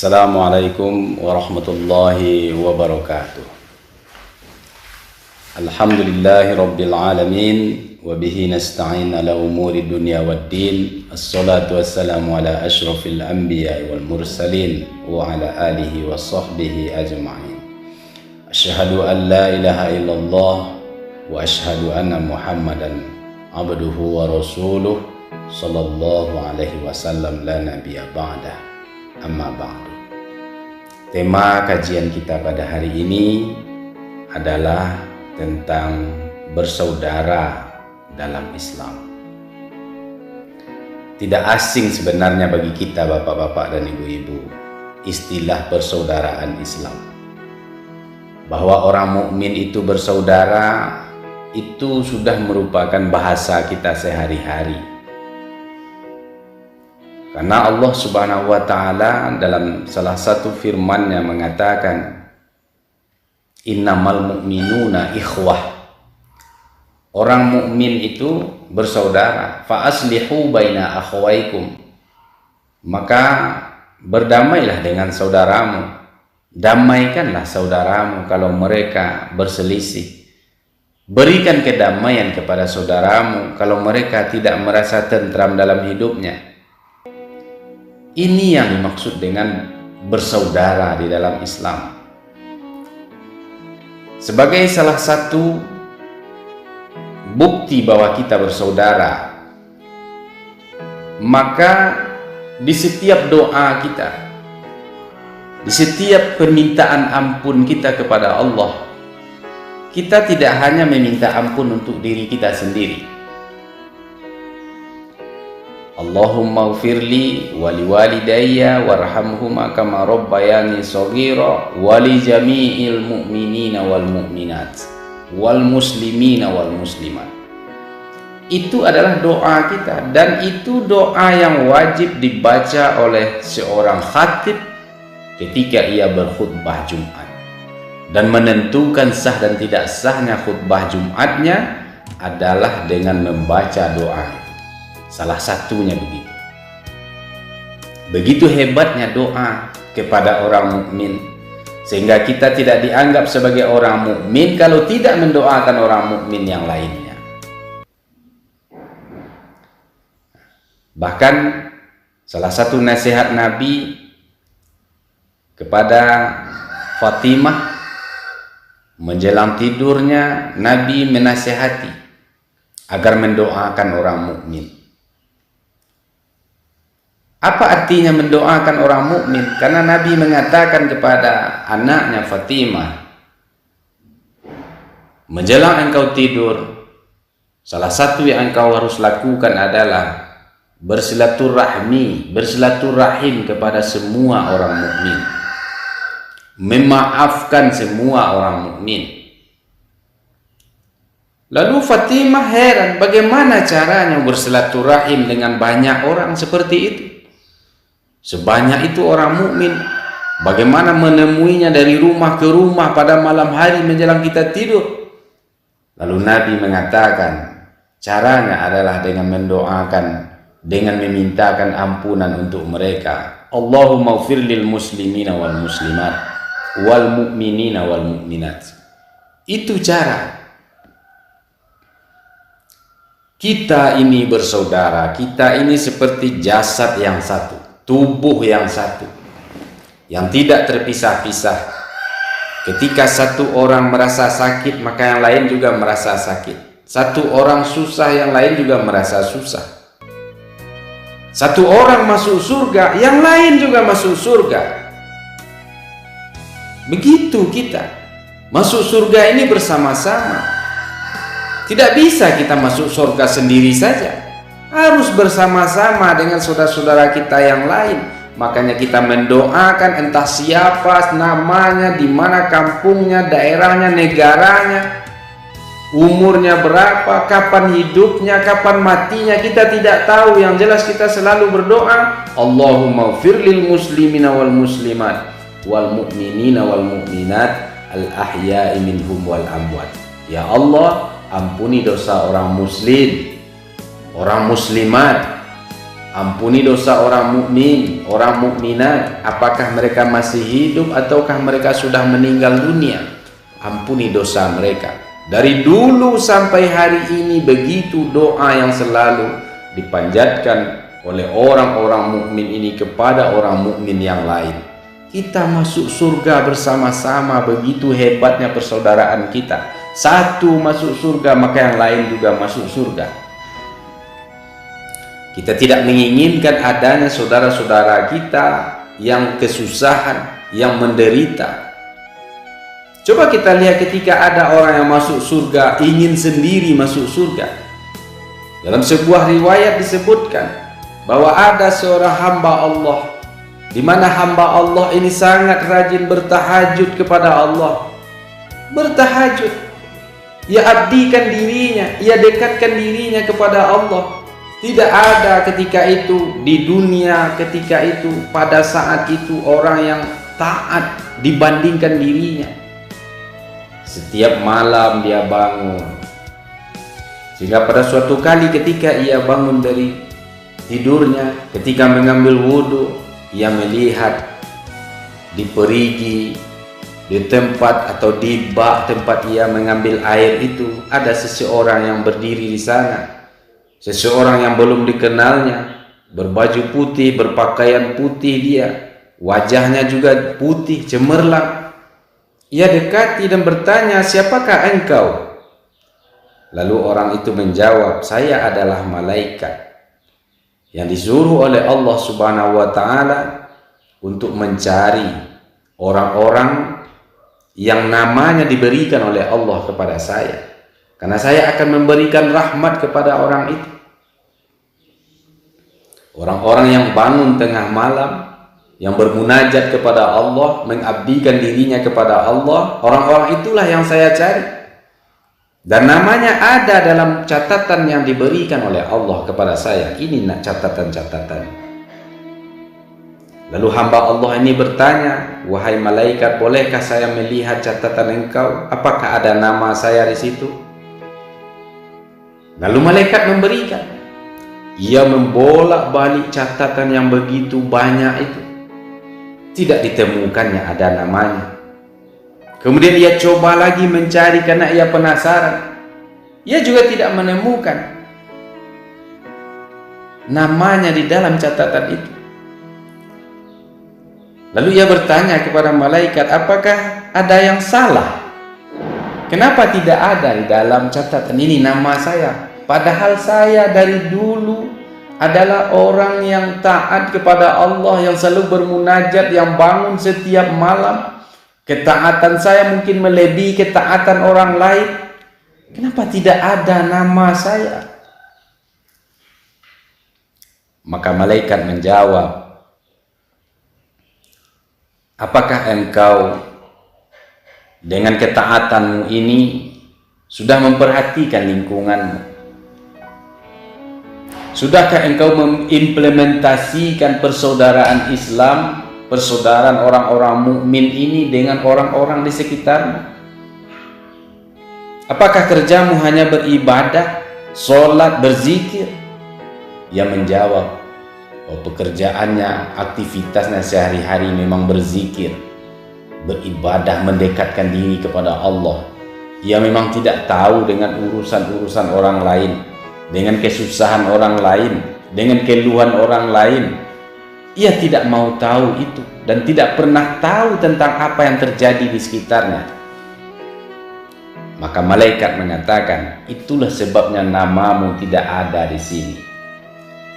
Assalamualaikum warahmatullahi wabarakatuh. Alhamdulillahi rabbil alamin wa bihi nasta'in ala umuri dunya waddin. Assalatu wassalamu ala asyrafil anbiya wal mursalin wa ala alihi wa sahbihi ajma'in. Asyhadu an la ilaha illallah wa asyhadu anna Muhammadan abduhu wa rasuluh sallallahu alaihi wasallam la nabiyya ba'dah. Amma ba'du. Tema kajian kita pada hari ini adalah tentang bersaudara dalam Islam. Tidak asing sebenarnya bagi kita bapak-bapak dan ibu-ibu istilah persaudaraan Islam. Bahwa orang mukmin itu bersaudara itu sudah merupakan bahasa kita sehari-hari. Karena Allah Subhanahu wa Ta'ala dalam salah satu firman-Nya mengatakan, innamal mu'minuna ikhwah. Orang mukmin itu bersaudara. Fa aslihu baina akhwaikum. Maka berdamailah dengan saudaramu. Damaikanlah saudaramu kalau mereka berselisih. Berikan kedamaian kepada saudaramu kalau mereka tidak merasa tentram dalam hidupnya. Ini yang dimaksud dengan bersaudara di dalam Islam. Sebagai salah satu bukti bahwa kita bersaudara, maka di setiap doa kita, di setiap permintaan ampun kita kepada Allah, kita tidak hanya meminta ampun untuk diri kita sendiri. Allahumma ghfirli wa liwalidayya warhamhuma kama rabbayani shaghira wa li jami'il mu'minina wal mu'minat wal muslimina wal muslimat. Itu adalah doa kita, dan itu doa yang wajib dibaca oleh seorang khatib ketika ia berkhutbah Jumat. Dan menentukan sah dan tidak sahnya khutbah Jumatnya adalah dengan membaca doa. Salah satunya begitu. Begitu hebatnya doa kepada orang mukmin, sehingga kita tidak dianggap sebagai orang mukmin kalau tidak mendoakan orang mukmin yang lainnya. Bahkan salah satu nasihat Nabi kepada Fatimah menjelang tidurnya, Nabi menasihati agar mendoakan orang mukmin. Apa artinya mendoakan orang mukmin? Karena Nabi mengatakan kepada anaknya Fatimah, menjelang engkau tidur, salah satu yang engkau harus lakukan adalah bersilaturahmi, bersilaturahim kepada semua orang mukmin, memaafkan semua orang mukmin. Lalu Fatimah heran, bagaimana caranya bersilaturahim dengan banyak orang seperti itu? Sebanyak itu orang mukmin, bagaimana menemuinya dari rumah ke rumah pada malam hari menjelang kita tidur? Lalu Nabi mengatakan, caranya adalah dengan mendoakan, dengan memintakan ampunan untuk mereka. Allahumma ighfir lil muslimina wal muslimat wal mu'minina wal mu'minat. Itu cara. Kita ini bersaudara, kita ini seperti jasad yang satu, tubuh yang satu, yang tidak terpisah-pisah. Ketika satu orang merasa sakit, maka yang lain juga merasa sakit. Satu orang susah, yang lain juga merasa susah. Satu orang masuk surga, yang lain juga masuk surga. Begitu kita masuk surga ini bersama-sama. Tidak bisa kita masuk surga sendiri saja, harus bersama-sama dengan saudara-saudara kita yang lain. Makanya kita mendoakan, entah siapa namanya, di mana kampungnya, daerahnya, negaranya, umurnya berapa, kapan hidupnya, kapan matinya, kita tidak tahu. Yang jelas kita selalu berdoa, Allahumma ighfir lil muslimina wal muslimat wal mu'minina wal mu'minat al ahya'i minhum wal amwat. Ya Allah, ampuni dosa orang muslim, orang muslimat, Ampuni dosa orang mukmin, orang mukminat, apakah mereka masih hidup ataukah mereka sudah meninggal dunia. Ampuni dosa mereka. Dari dulu sampai hari ini begitu doa yang selalu dipanjatkan oleh orang-orang mukmin ini kepada orang mukmin yang lain. Kita masuk surga bersama-sama, begitu hebatnya persaudaraan kita. Satu masuk surga maka yang lain juga masuk surga. Kita tidak menginginkan adanya saudara-saudara kita yang kesusahan, yang menderita. Coba kita lihat ketika ada orang yang masuk surga, ingin sendiri masuk surga. Dalam sebuah riwayat disebutkan bahwa ada seorang hamba Allah, di mana hamba Allah ini sangat rajin bertahajud kepada Allah. Bertahajud, ia abdikan dirinya, ia dekatkan dirinya kepada Allah. Tidak ada ketika itu di dunia, ketika itu pada saat itu orang yang taat dibandingkan dirinya. Setiap malam dia bangun, sehingga pada suatu kali ketika ia bangun dari tidurnya, ketika mengambil wudhu, ia melihat di perigi, di tempat atau di bak tempat ia mengambil air itu, ada seseorang yang berdiri di sana. Seseorang yang belum dikenalnya, berbaju putih, berpakaian putih dia, wajahnya juga putih, cemerlang. Ia dekati dan bertanya, "Siapakah engkau?" Lalu orang itu menjawab, "Saya adalah malaikat yang disuruh oleh Allah Subhanahu wa Ta'ala untuk mencari orang-orang yang namanya diberikan oleh Allah kepada saya, karena saya akan memberikan rahmat kepada orang itu." Orang-orang yang bangun tengah malam, yang bermunajat kepada Allah, mengabdikan dirinya kepada Allah, orang-orang itulah yang saya cari. Dan namanya ada dalam catatan yang diberikan oleh Allah kepada saya. Ini catatan-catatan. Lalu hamba Allah ini bertanya, "Wahai malaikat, bolehkah saya melihat catatan engkau? Apakah ada nama saya di situ?" Lalu malaikat memberikan. Ia membolak-balik catatan yang begitu banyak itu. Tidak ditemukannya ada namanya. Kemudian ia coba lagi mencari karena ia penasaran. Ia juga tidak menemukan namanya di dalam catatan itu. Lalu ia bertanya kepada malaikat, "Apakah ada yang salah? Kenapa tidak ada di dalam catatan ini nama saya? Padahal saya dari dulu adalah orang yang taat kepada Allah, yang selalu bermunajat, yang bangun setiap malam. Ketaatan saya mungkin melebihi ketaatan orang lain. Kenapa tidak ada nama saya?" Maka malaikat menjawab, "Apakah engkau dengan ketaatanmu ini sudah memperhatikan lingkunganmu? Sudahkah engkau mengimplementasikan persaudaraan Islam, persaudaraan orang-orang mukmin ini dengan orang-orang di sekitarmu? Apakah kerjamu hanya beribadah, sholat, berzikir?" Ia menjawab, "Oh, pekerjaannya, aktivitasnya sehari-hari memang berzikir, beribadah, mendekatkan diri kepada Allah. Ia memang tidak tahu dengan urusan-urusan orang lain, dengan kesusahan orang lain, dengan keluhan orang lain. Ia tidak mau tahu itu dan tidak pernah tahu tentang apa yang terjadi di sekitarnya." Maka malaikat mengatakan, "Itulah sebabnya namamu tidak ada di sini.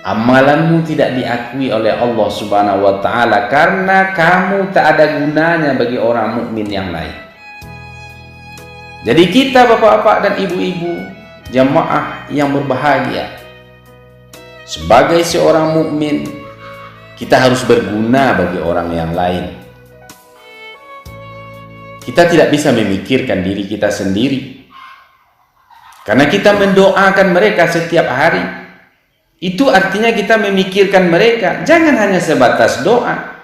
Amalanmu tidak diakui oleh Allah Subhanahu wa Ta'ala karena kamu tak ada gunanya bagi orang mukmin yang lain." Jadi kita bapak-bapak dan ibu-ibu, jamaah yang berbahagia, sebagai seorang mukmin kita harus berguna bagi orang yang lain. Kita tidak bisa memikirkan diri kita sendiri, karena kita mendoakan mereka setiap hari. Itu artinya kita memikirkan mereka. Jangan hanya sebatas doa.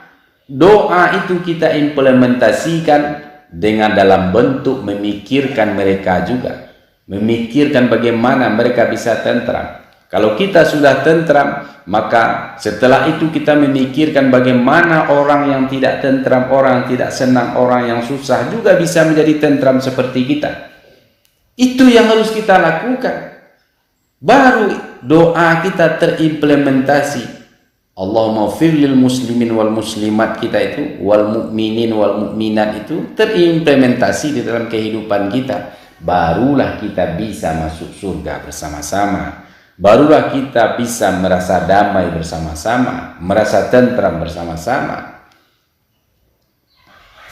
Doa itu kita implementasikan dengan dalam bentuk memikirkan mereka juga, memikirkan bagaimana mereka bisa tentram. Kalau kita sudah tentram, maka setelah itu kita memikirkan bagaimana orang yang tidak tentram, orang yang tidak senang, orang yang susah juga bisa menjadi tentram seperti kita. Itu yang harus kita lakukan. Baru doa kita terimplementasi. Allahumma firlil muslimin wal muslimat kita itu, wal mu'minin wal mu'minat itu terimplementasi di dalam kehidupan kita. Barulah kita bisa masuk surga bersama-sama. Barulah kita bisa merasa damai bersama-sama, merasa tentram bersama-sama.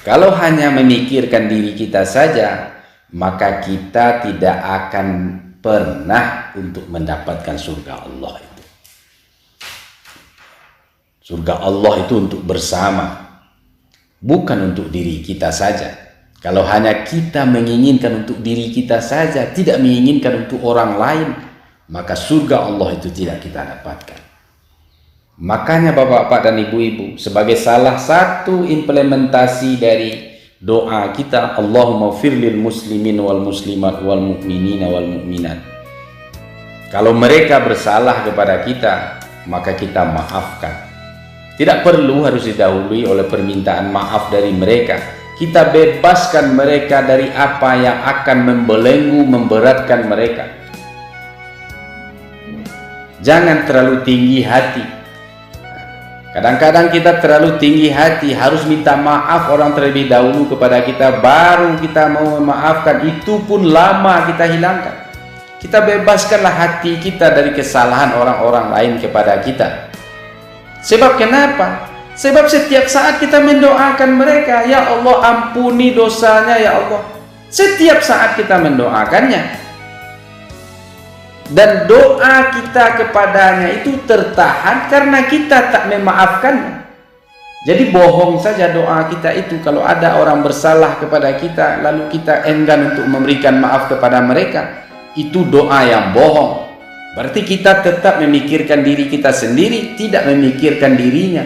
Kalau hanya memikirkan diri kita saja, maka kita tidak akan pernah untuk mendapatkan surga Allah itu. Surga Allah itu untuk bersama, bukan untuk diri kita saja. Kalau hanya kita menginginkan untuk diri kita saja, tidak menginginkan untuk orang lain, maka surga Allah itu tidak kita dapatkan. Makanya bapak-bapak dan ibu-ibu, sebagai salah satu implementasi dari doa kita, Allahumma firlil muslimin wal muslimat wal mu'minina wal mu'minat. Kalau mereka bersalah kepada kita, maka kita maafkan. Tidak perlu harus didahului oleh permintaan maaf dari mereka. Kita bebaskan mereka dari apa yang akan membelenggu, memberatkan mereka. Jangan terlalu tinggi hati. Kadang-kadang kita terlalu tinggi hati, harus minta maaf orang terlebih dahulu kepada kita, baru kita mau memaafkan. Itu pun lama kita hilangkan. Kita bebaskanlah hati kita dari kesalahan orang-orang lain kepada kita. Sebab kenapa? Sebab setiap saat kita mendoakan mereka, ya Allah ampuni dosanya ya Allah. Setiap saat kita mendoakannya. Dan doa kita kepadanya itu tertahan karena kita tak memaafkannya. Jadi bohong saja doa kita itu. Kalau ada orang bersalah kepada kita, lalu kita enggan untuk memberikan maaf kepada mereka, itu doa yang bohong. Berarti kita tetap memikirkan diri kita sendiri, tidak memikirkan dirinya.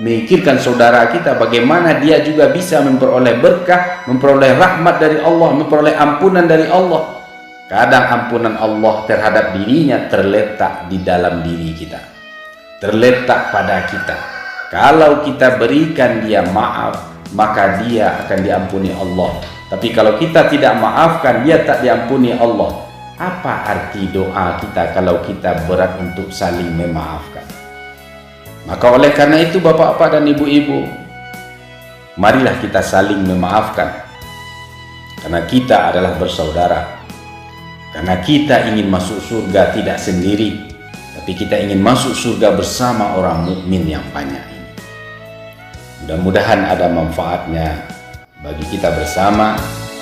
Memikirkan saudara kita, bagaimana dia juga bisa memperoleh berkah, memperoleh rahmat dari Allah, memperoleh ampunan dari Allah. Kadang ampunan Allah terhadap dirinya terletak di dalam diri kita, terletak pada kita. Kalau kita berikan dia maaf, maka dia akan diampuni Allah. Tapi kalau kita tidak maafkan, dia tak diampuni Allah. Apa arti doa kita kalau kita berat untuk saling memaafkan? Maka oleh karena itu bapak-bapak dan ibu-ibu, marilah kita saling memaafkan. Karena kita adalah bersaudara. Karena kita ingin masuk surga tidak sendiri, tapi kita ingin masuk surga bersama orang mukmin yang banyak ini. Mudah-mudahan ada manfaatnya bagi kita bersama.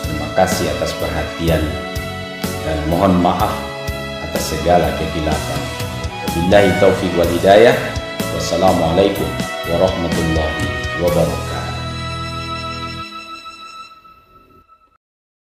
Terima kasih atas perhatian dan mohon maaf atas segala kekilafan. Wabillahi taufiq wal hidayah. Wassalamualaikum warahmatullahi wabarakatuh.